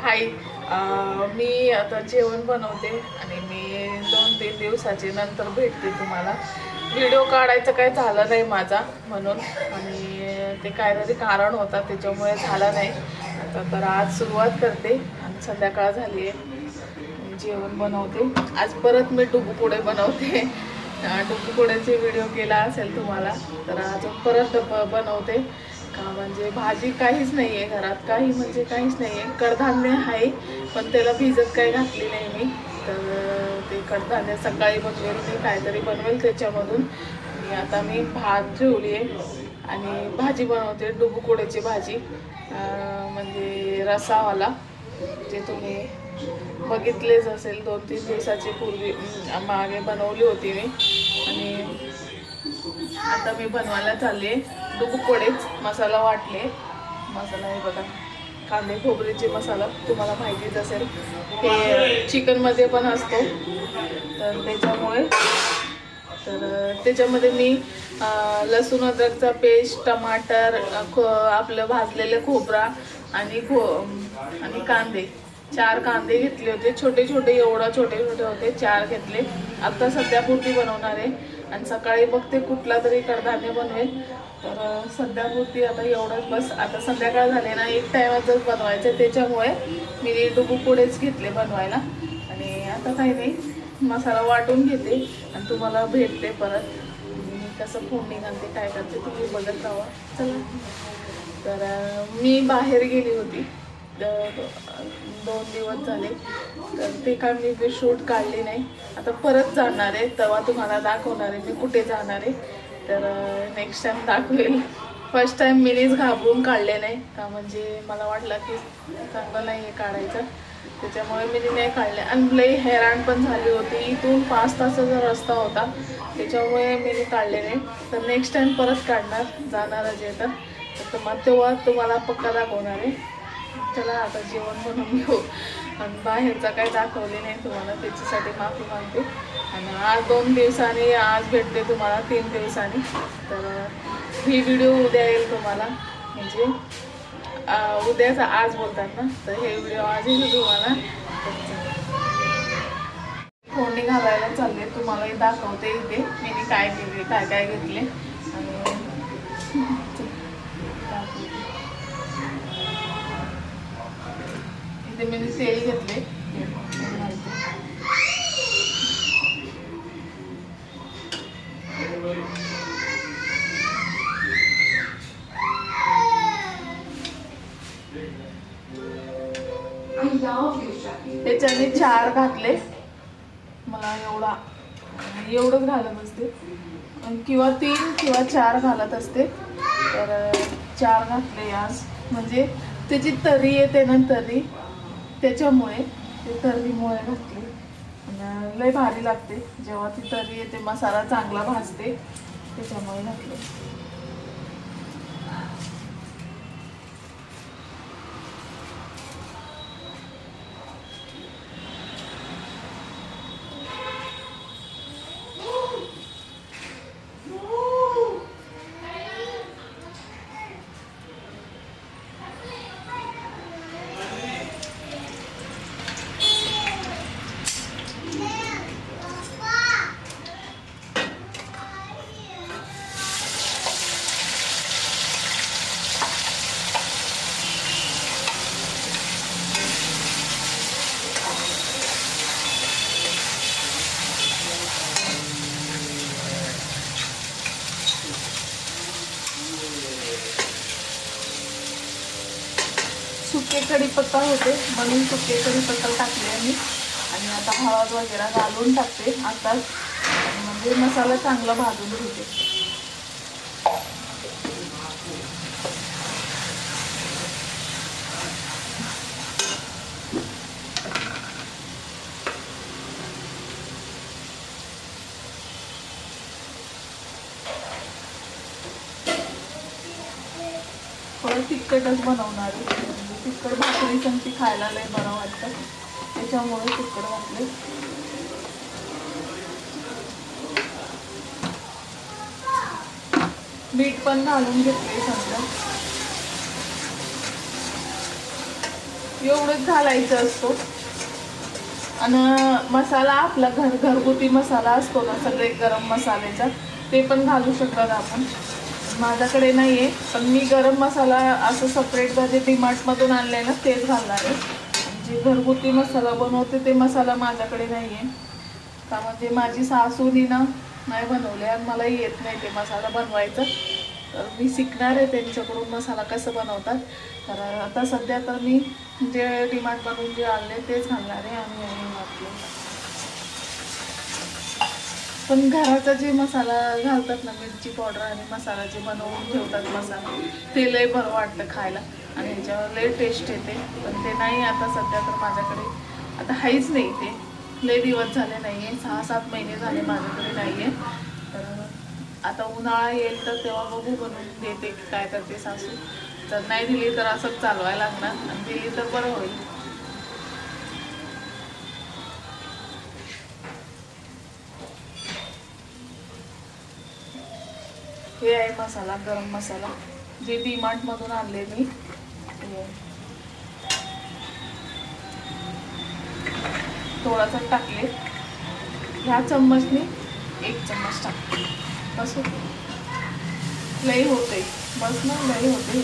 हाय. मी आता जेवण बनवते आणि मी 2-3 दिवसाचे नंतर भेटते तुम्हाला. व्हिडिओ काढायचं काही झालं नाही माझा म्हणून, आणि ते काहीतरी कारण होता त्याच्यामुळे झाला नाही. आता तर आज सुरुवात करते आणि संध्याकाळ झाली आहे, जेवण बनवते. आज परत मी डुबुकुडे बनवते. डुबुकुड्याचे व्हिडिओ केला असेल तुम्हाला, तर आज परत बनवते का. म्हणजे भाजी काहीच नाही आहे घरात, काही म्हणजे काहीच नाही आहे. कडधान्य आहे पण त्याला भिजत काही घातली नाही मी. तर ते कडधान्य सकाळी बनवेल मी, काहीतरी बनवेल त्याच्यामधून. आणि आता मी भात ठेवली आहे आणि भाजी बनवते, डुबुकुड्याची भाजी. म्हणजे रसावाला, जे तुम्ही बघितलेच असेल 2-3 दिवसाची पूर्वी मागे बनवली होती मी. आणि आता मी बनवायला चालली आहे डुबुकुडेच. मसाला वाटले, मसाला हे बघा, कांदे खोबऱ्याचे मसाला तुम्हाला माहितीच असेल, हे चिकनमध्ये पण असतो. तर त्याच्यामुळे त्याच्यामध्ये मी लसूण अद्रकचा पेस्ट, टमाटर, आपलं भाजलेलं खोबरा आणि कांदे, 4 कांदे घेतले होते, छोटे छोटे, एवढा छोटे छोटे होते, 4 घेतले. आता सध्यापुरती बनवणार आहे आणि सकाळी बघते कुठला तरी कडधान्य बनवेल. तर सध्यापुरती आता एवढंच बस. आता संध्याकाळ झाले ना, एक टायमातच बनवायचं, त्याच्यामुळे मी डुबुकुडेच घेतले बनवायला. आणि आता काही नाही, मसाला वाटून घेते आणि तुम्हाला भेटते परत. मी कसं फोडणी घालते, काय करते तुम्ही बघत राहा. चला. तर मी बाहेर गेली होती 2 दिवस झाले, तर ते काय मी शूट काढले नाही. आता परत जाणार आहे तेव्हा तुम्हाला दाखवणार आहे मी कुठे जाणार आहे. तर नेक्स्ट टाइम दाखवेल. फर्स्ट टाइम मीच घाबरून काढले नाही का, म्हणजे मला वाटलं की चांगलं नाही आहे काढायचं, त्याच्यामुळे मी नाही काढले. आणि लई हैराण पण झाली होती, इथून 5 तासाचा रस्ता होता, त्याच्यामुळे मी काढले नाही. तर नेक्स्ट टाइम परत काढणार, जाणार आहे तर मग तेव्हा तुम्हाला पक्का दाखवणार आहे. चला आता जेवण बनवून घेऊ. आणि बाहेरचा काही दाखवले नाही तुम्हाला, त्याच्यासाठी माफी मागते. आणि आज 2 दिवसांनी, आज भेटते तुम्हाला 3 दिवसांनी. तर ही व्हिडिओ उद्या येईल तुम्हाला, म्हणजे उद्याचा आज बोलतात ना, तर हे व्हिडिओ आज येईल तुम्हाला. फोडणी घालायला चालले, तुम्हाला दाखवते इथे मी काय केले, काय काय घेतले. आणि इथे मी तेल घेतले, त्याच्याने 4 घातले. मला एवढंच घालत असते, किंवा 3 किंवा 4 घालत असते. तर 4 घातले आज, म्हणजे त्याची तरी येते ना, तरी त्याच्यामुळे, ते तर्रीमुळे घातले. लय भारी लागते जेव्हा ती तरी येते, मसाला चांगला भाजते, त्याच्यामुळे घातले. सुके कढीपत्ता होते म्हणून सुके कढीपत्ता टाकले मी. आणि आता हळद वगैरे घालून टाकते आताच, म्हणजे मसाला चांगला भाजून घेते. थोडं तिखटच बनवणार आहे, म्हणजे तिखट भाकरी संगती खायला लय बरं वाटतं, त्याच्यामुळे तिखट घातले. मीठ पण घालून घेतले समजा. एवढंच घालायचं असतो. आणि मसाला आपला घरगुती मसाला असतो ना, सगळे गरम मसाल्याचा, ते पण घालू शकतात आपण. माझ्याकडे नाही आहे, पण मी गरम मसाला असं सेपरेट जे डीमार्टमधून आणलं आहे ना, तेच घालणार आहे. जे घरगुती मसाला बनवते ते मसाला माझ्याकडे नाही आहे. का म्हणजे माझी सासूनी ना नाही बनवले आणि मला येत नाही ते मसाला बनवायचं. तर मी शिकणार आहे त्यांच्याकडून मसाला कसं बनवतात. तर आता सध्या तर मी जे डीमार्टमधून जे आणले तेच घालणार आहे. आणि पण घराचा जे मसाला घालतात ना, मिरची पावडर आणि मसाला जे बनवून ठेवतात मसाला, ते लय बरं वाटतं खायला आणि ह्याच्यावर लय टेस्ट येते. पण ते नाही आता सध्या तर माझ्याकडे आता हाईच नाही. ते लय दिवस झाले नाही आहे, 6-7 महिने झाले माझ्याकडे नाही आहे. तर आता उन्हाळा येईल तर तेव्हा बघू, बनवून देते काय करते सासू. तर नाही दिली तर असंच चालवायला लागणार, आणि दिली तर बरं होईल. हे आहे मसाला, गरम मसाला जे डीमार्टमधून आणले मी. थोडासा टाकले, ह्या चम्मचने 1 चम्मच टाकले. बस होते, लई होते, बस ना, लई होते.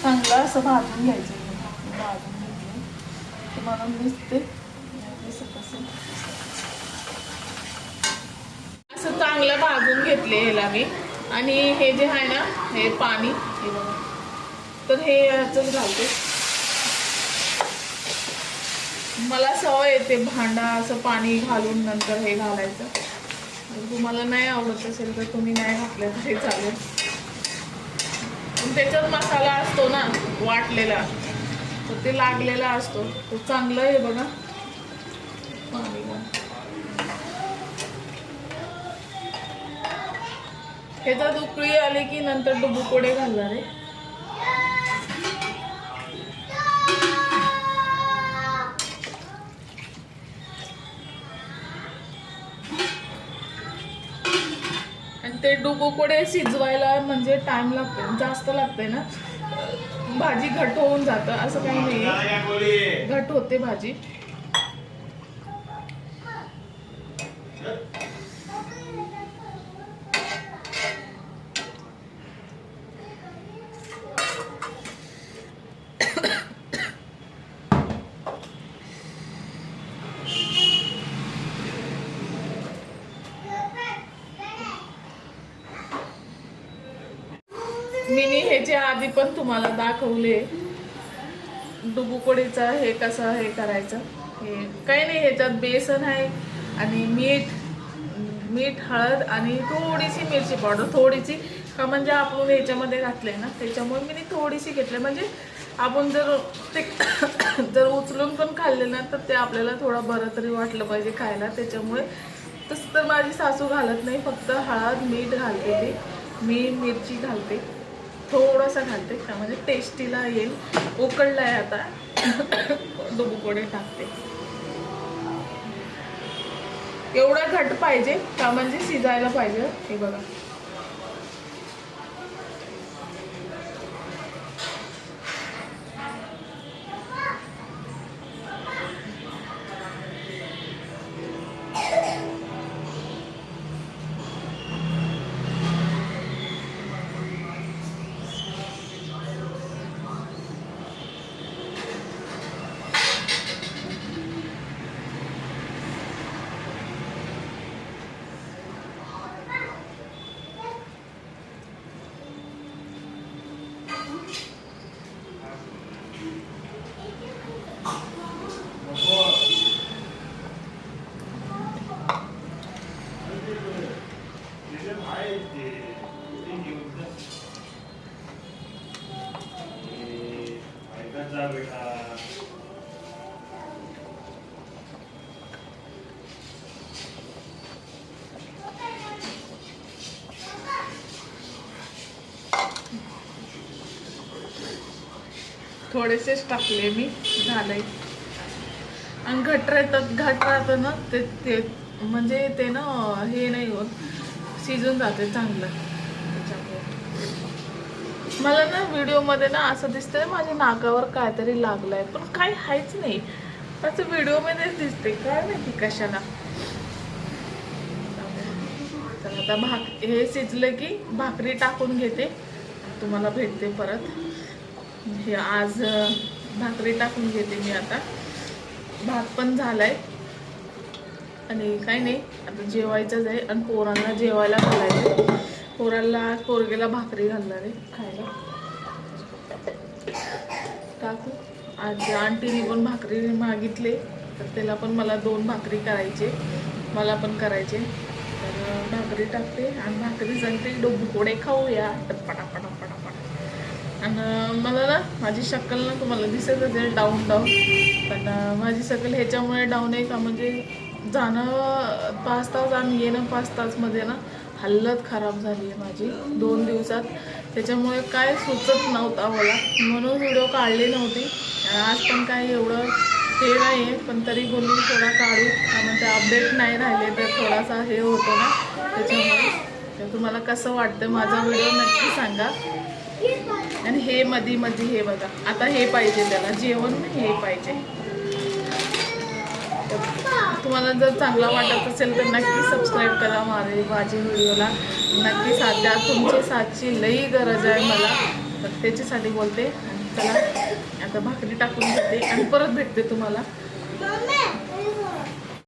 चांगलं असं भाजून घ्यायचं. भाजून घेतले म्हणून दिसते, दिसत असेल असं चांगलं भाजून घेतले ह्याला मी. आणि हे जे आहे ना, हे पाणी, हे बघा, तर हे याचंच घालते. मला सवय येते भांडा असं पाणी घालून नंतर हे घालायचं. तुम्हाला नाही आवडत असेल तर तुम्ही नाही घातलं तर हे चालेल. पण त्याच्यात मसाला असतो ना वाटलेला, तर ते लागलेला असतो, तो चांगलं आहे बघा. पाणी ह्याच्यात उकळी आली की नंतर डुबुकोडे घालणार आहे. आणि ते डुबुकोडे शिजवायला म्हणजे टाइम लागतो, जास्त लागतंय ना. भाजी घट होऊन जातं असं काही नाही, घट होते भाजी. मी ह्याच्या आधी पण तुम्हाला दाखवले डुबुकोडीचा हे कसं हे करायचं. हे काही नाही, ह्याच्यात बेसन आहे आणि मीठ, हळद आणि थोडीशी मिरची पावडर, थोडीशी, का म्हणजे आपण ह्याच्यामध्ये घातले ना, त्याच्यामुळे मी थोडीशी घेतले. म्हणजे आपण जर ते जर उचलून पण खाल्ले ना, तर ते आपल्याला थोडं बरं तरी वाटलं पाहिजे खायला. त्याच्यामुळे तसं तर माझी सासू घालत नाही, फक्त हळद मीठ घालते ती. मी मिरची घालते, थोडंसं घालते, का म्हणजे टेस्टीला येईल. उकळलाय आता, डुबुकोडे टाकते. एवढा घट पाहिजे का म्हणजे शिजायला पाहिजे. हे बघा, थोडेसेच टाकले मी, झालंय. आणि घट राहतं ना ते म्हणजे ते ना हे नाही होत. शिजून जाते चांगलं त्याच्यामुळे. मला ना व्हिडिओमध्ये ना असं दिसतंय माझ्या नाकावर काहीतरी लागलंय, पण काही आहेच नाही. असं व्हिडिओमध्येच दिसते, काय माहिती कशाला. तर आता हे शिजलं की भाकरी टाकून घेते, तुम्हाला भेटते परत. हे आज भाकरी टाकून घेते मी आता. भात पण झालाय आणि काही नाही, आता जेवायचंच आहे आणि पोरांना जेवायला घालायचं. पोरगेला भाकरी घालणार आहे खायला. टाकू. आज आंटीने पण भाकरी मागितले, तर त्याला पण मला 2 भाकरी करायचे, मला पण करायचे. तर भाकरी टाकते आणि भाकरी सांगते डोबुकोडे खाऊया पटापटा पटापट. आणि मला ना माझी शक्कल ना तुम्हाला दिसत असेल डाऊन, पण माझी शक्कल ह्याच्यामुळे डाऊन आहे का, म्हणजे जाणं 5 तास आणि येणं 5 तासमध्ये ना हालत खराब झाली आहे माझी 2 दिवसात. त्याच्यामुळे काय सुचत नव्हतं मला, म्हणून व्हिडिओ काढले नव्हते. आज पण काही एवढं हे नाही आहे, पण तरी बोलली थोडा काढू, म्हणजे अपडेट नाही राहिले तर थोडासा हे होतो ना त्याच्यामुळे. तर तुम्हाला कसं वाटतं माझा व्हिडिओ नक्की सांगा. आणि हे मध्ये हे बघा, आता हे पाहिजे त्याला जेवण, हे पाहिजे. तुम्हाला जर चांगला वाटत असेल तर नक्की सबस्क्राईब करा माझ्या व्हिडिओला. नक्की साथ द्या, तुमची साथची लई गरज आहे मला, तर त्याच्यासाठी बोलते. चला आता भाकरी टाकून घेते आणि परत भेटते तुम्हाला.